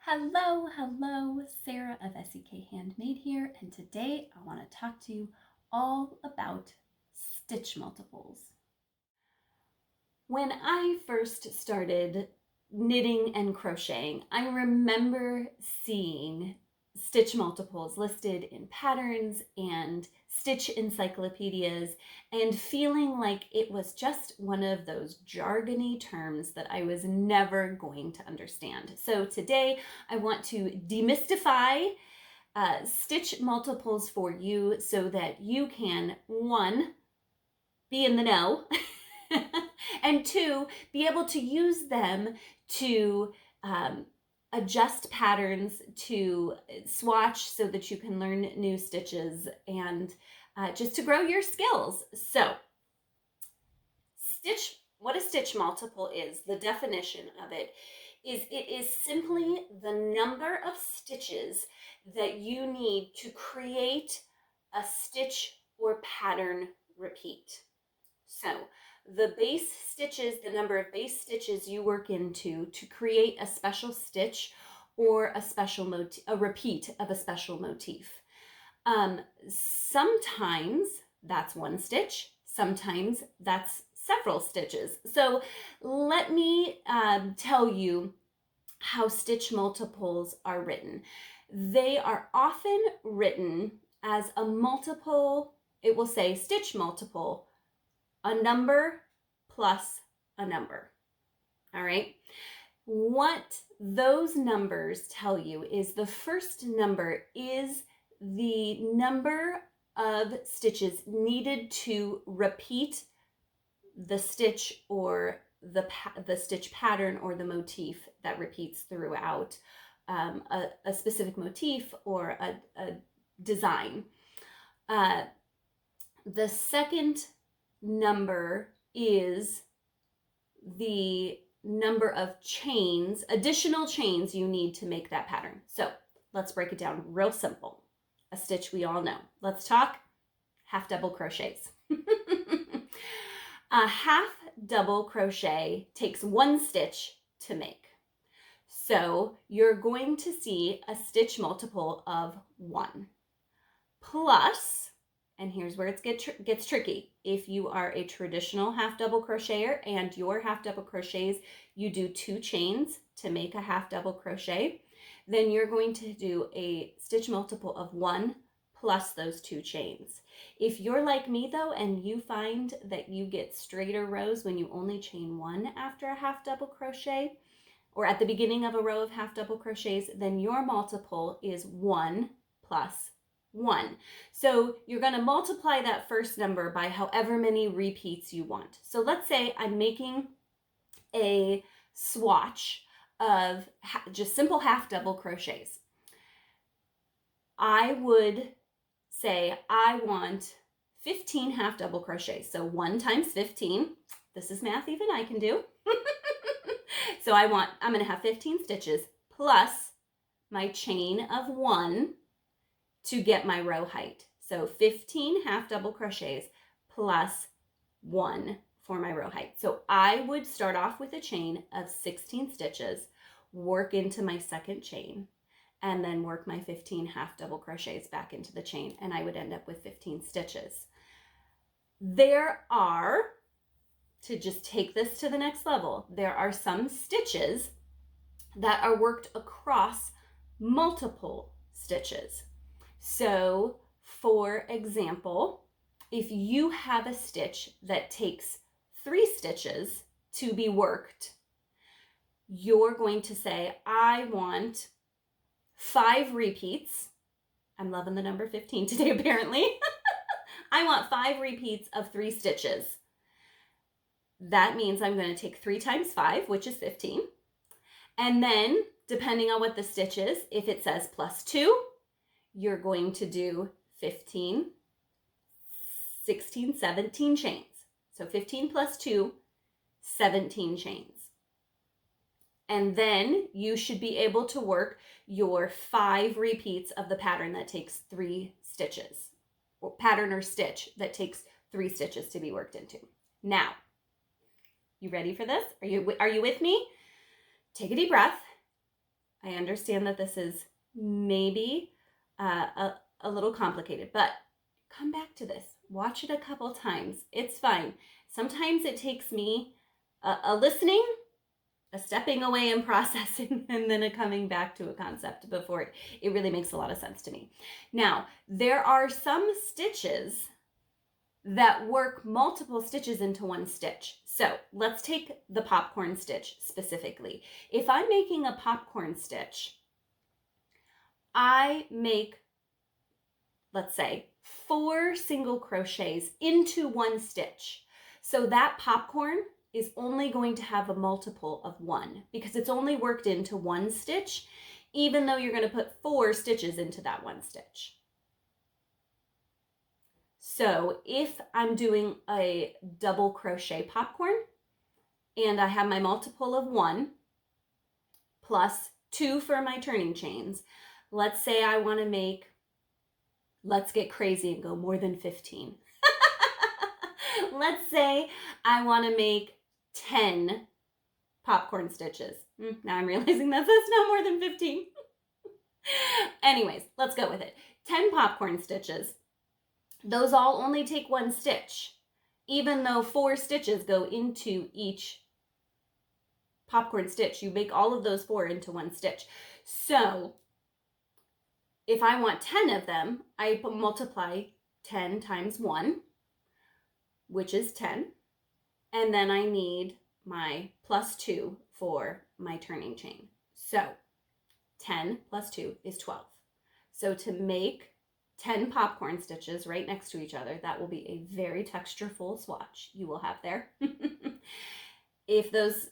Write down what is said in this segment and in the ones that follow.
Hello, Sarah of SEK Handmade here, and today I want to talk to you all about stitch multiples. When I first started knitting and crocheting, I remember seeing stitch multiples listed in patterns and stitch encyclopedias and feeling like it was just one of those jargony terms that I was never going to understand. So today I want to demystify stitch multiples for you so that you can, one, be in the know, and two, be able to use them to adjust patterns, to swatch so that you can learn new stitches, and just to grow your skills. So, what a stitch multiple is, the definition of it is simply the number of stitches that you need to create a stitch or pattern repeat. So the base stitches, the number of base stitches you work into to create a special stitch or a repeat of a special motif. Sometimes that's one stitch, sometimes that's several stitches. So let me tell you how stitch multiples are written. They are often written as a multiple. It will say stitch multiple, a number plus a number. All right. What those numbers tell you is the first number is the number of stitches needed to repeat the stitch or the stitch pattern or the motif that repeats throughout a specific motif or a design. The second number is the number of chains, additional chains you need to make that pattern. So let's break it down real simple. A stitch we all know. Let's talk half double crochets. A half double crochet takes one stitch to make. So you're going to see a stitch multiple of 1 plus, and here's where it gets tricky. If you are a traditional half double crocheter and your half double crochets, you do 2 chains to make a half double crochet, then you're going to do a stitch multiple of 1 plus those 2 chains. If you're like me though, and you find that you get straighter rows when you only chain 1 after a half double crochet, or at the beginning of a row of half double crochets, then your multiple is 1 plus 1. So you're going to multiply that first number by however many repeats you want. So let's say I'm making a swatch of just simple half double crochets. I would say I want 15 half double crochets. So 1 times 15, this is math even I can do. So I'm going to have 15 stitches plus my chain of 1 to get my row height. So 15 half double crochets plus 1 for my row height. So I would start off with a chain of 16 stitches, work into my second chain, and then work my 15 half double crochets back into the chain, and I would end up with 15 stitches. There are, to just take this to the next level, there are some stitches that are worked across multiple stitches. So, for example, if you have a stitch that takes 3 stitches to be worked, you're going to say, I want 5 repeats. I'm loving the number 15 today, apparently. I want 5 repeats of 3 stitches. That means I'm going to take 3 times 5, which is 15. And then, depending on what the stitch is, if it says plus 2, you're going to do 15, 16, 17 chains. So 15 plus 2, 17 chains. And then you should be able to work your 5 repeats of the pattern that takes 3 stitches, or pattern or stitch that takes 3 stitches to be worked into. Now, you ready for this? Are you with me? Take a deep breath. I understand that this is maybe a little complicated, but come back to this. Watch it a couple times. It's fine. Sometimes it takes me a listening, a stepping away and processing, and then a coming back to a concept before it really makes a lot of sense to me. Now, there are some stitches that work multiple stitches into one stitch. So let's take the popcorn stitch specifically. If I'm making a popcorn stitch, I make, let's say, 4 single crochets into one stitch. So that popcorn is only going to have a multiple of 1 because it's only worked into one stitch, even though you're going to put 4 stitches into that one stitch. So if I'm doing a double crochet popcorn and I have my multiple of 1 plus 2 for my turning chains, let's say I want to make, let's get crazy and go more than 15. Let's say I want to make 10 popcorn stitches. Now I'm realizing that's not more than 15. Anyways, let's go with it. 10 popcorn stitches. Those all only take 1 stitch, even though 4 stitches go into each popcorn stitch. You make all of those 4 into 1 stitch. So if I want 10 of them, I multiply 10 times 1, which is 10. And then I need my plus 2 for my turning chain. So 10 plus 2 is 12. So to make 10 popcorn stitches right next to each other, that will be a very textureful swatch you will have there. If those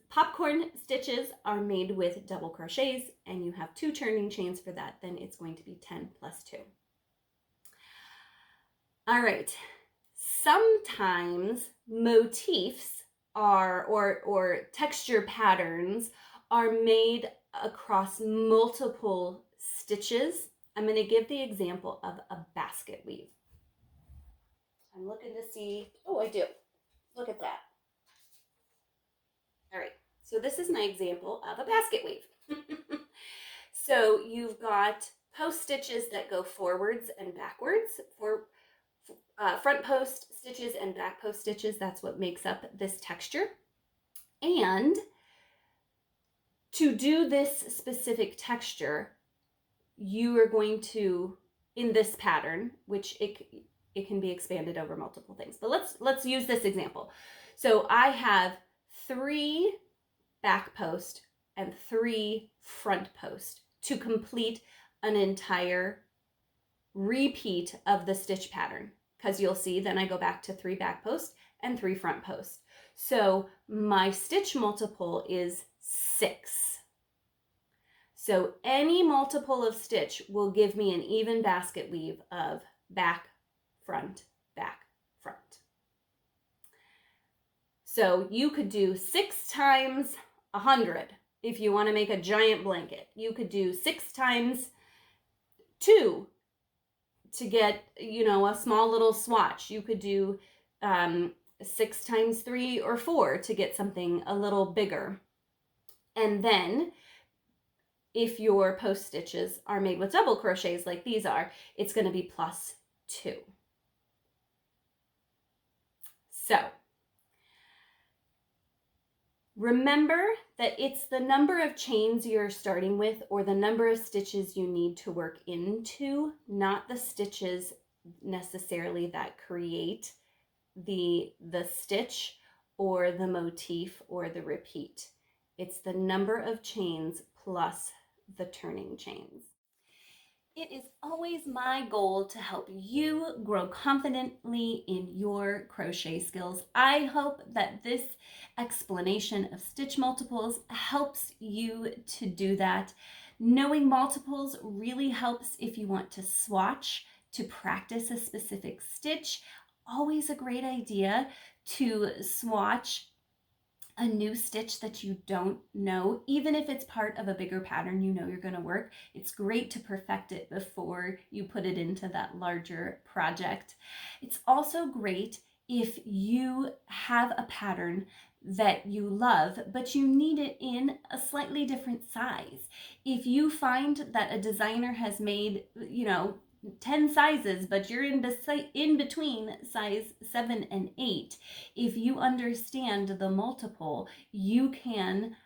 popcorn stitches are made with double crochets and you have 2 turning chains for that, then it's going to be 10 plus 2. All right. Sometimes motifs are, or texture patterns are made across multiple stitches. I'm going to give the example of a basket weave. I'm looking to see, oh, I do. Look at that. All right, so this is my example of a basket weave. So you've got post stitches that go forwards and backwards, for front post stitches and back post stitches. That's what makes up this texture. And to do this specific texture, you are going to, in this pattern, which it can be expanded over multiple things, but let's use this example. So I have 3 back post and 3 front post to complete an entire repeat of the stitch pattern, because you'll see then I go back to 3 back post and 3 front post. So my stitch multiple is 6. So any multiple of stitch will give me an even basket weave of back, front, back, front. So you could do 6 times 100 if you want to make a giant blanket. You could do 6 times 2 to get, a small little swatch. You could do 6 times 3 or 4 to get something a little bigger. And then if your post stitches are made with double crochets like these are, it's going to be plus 2. So remember that it's the number of chains you're starting with or the number of stitches you need to work into, not the stitches necessarily that create the stitch or the motif or the repeat. It's the number of chains plus the turning chains. It is always my goal to help you grow confidently in your crochet skills. I hope that this explanation of stitch multiples helps you to do that. Knowing multiples really helps if you want to swatch to practice a specific stitch. Always a great idea to swatch a new stitch that you don't know, even if it's part of a bigger pattern you know you're going to work. It's great to perfect it before you put it into that larger project. It's also great if you have a pattern that you love, but you need it in a slightly different size. If you find that a designer has made, 10 sizes, but you're in between size 7 and 8, if you understand the multiple, you can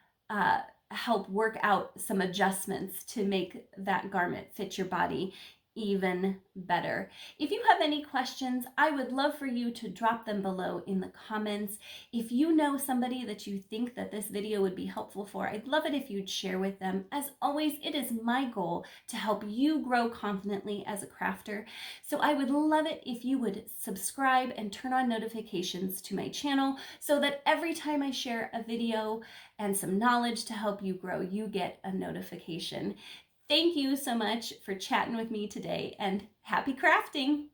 help work out some adjustments to make that garment fit your body even better. If you have any questions, I would love for you to drop them below in the comments. If you know somebody that you think that this video would be helpful for, I'd love it if you'd share with them. As always, it is my goal to help you grow confidently as a crafter. So I would love it if you would subscribe and turn on notifications to my channel so that every time I share a video and some knowledge to help you grow, you get a notification. Thank you so much for chatting with me today, and happy crafting!